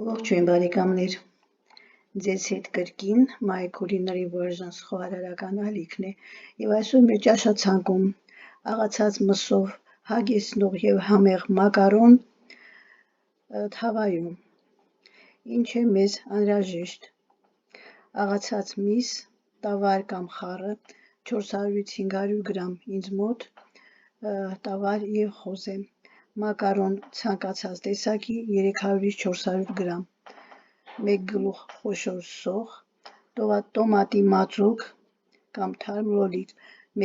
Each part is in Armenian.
Ողջույն բարեկամներ, ձեզ հետ կրկին My Culinary Versions խոհարարական ալիքն է և այսօր մեր ճաշացանկում աղացած մսով հագեցնող և համեղ մակարոն թավայում։ Ինչ է մեզ անհրաժեշտ: Աղացած միս, տավար կամ խառը 400-500 գրամ ինձ մոտ, տավար և խոզե, մակարոն ցանկացած տեսակի 300-400 գրամ, 1 գլուխ խոշոր սոխ, տոմատի մածուկ կամ թարմ լոլիկ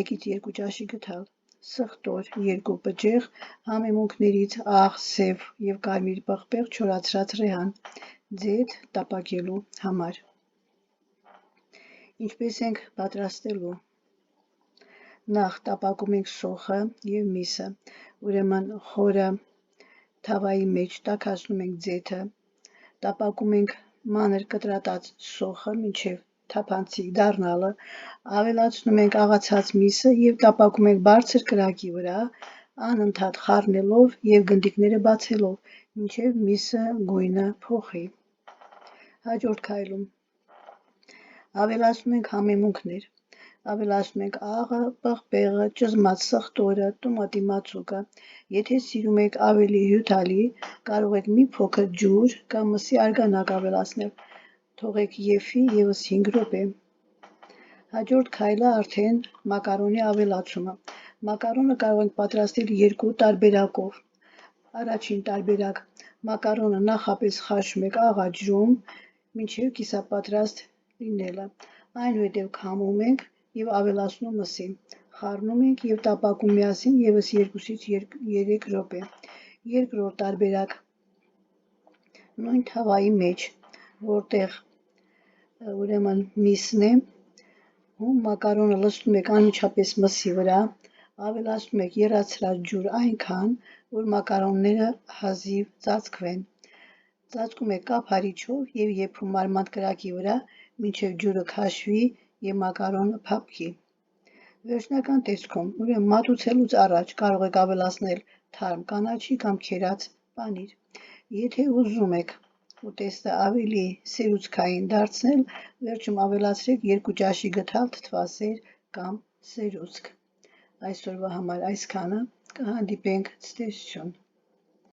1-2 ճաշի գդալ, սխտոր 2 բջեղ, համեմունքներից աղ, սև և կարմիր պղպեղ չորացրած ռեհան, ձեթ տապակելու համար։ Ինչպես ենք պատրաստելու: Նախ տապակում ենք սոխը և միսը, ուրեմն խորը թավայի մեջ տաքացնում ենք ձեթը, տապակում ենք մանր կտրատած սոխը մինչև թափանցիկ դառնալը, ավելացնում ենք աղացած միսը և տապակում ենք բարձր կրակի վրա, անընդհատ խառնելով և գնդիկները բացելով, մինչև միսը գույնը փոխի։ Հաջորդ քայլում ավելացնում ենք համեմունքներ, ավելացնում ենք աղը, պղպեղը, ճզմած սխտորը, տոմատի մածուկը, եթե սիրում եք ավելի հյութալի, կարող եք մի փոքր ջուր կամ մսի արգանակ ավելացնել, թողեք եփի ևս 5 րոպե։ Հաջորդ քայլը արդեն մակարոնի ավելացումը։ Մակարոնը կարող ենք պատրաստել երկու տարբերակով։ Առաջին տարբերակ՝ մակարոնը նախապես խաշում եք աղաջրում մինչև կիսապատրաստ լինելը, այնուհետև քամում ենք և ավելացնում մսին, խառնում ենք և տապակում միասին ևս 2-3 րոպե։ Երկրորդ տարբերակ՝ նույն թավայի մեջ, որտեղ միսն է, մակարոնը լցնում եք անմիջապես մսի վրա, ավելացնում եք եռացրած ջուր այնքան, որ մակարոնները հազիվ ծածկվեն, ծածկում եք կափարիչով և եփում մարմանդ կրակի վրա, մինչև ջուրը քաշվի և մակարոնը փափկի։ Վերջնական տեսքում, մատուցելուց առաջ կարող եք ավելացնել թարմ կանաչի կամ քերած պանիր։ Եթե ուզում եք ուտեստը ավելի սերուցքային դարձնել, վերջում ավելացրեք 2 ճաշի գդալ թթվասեր կամ սերուցք։ Այսօրվա համար այսքանը, կհանդիպենք ցտեսություն։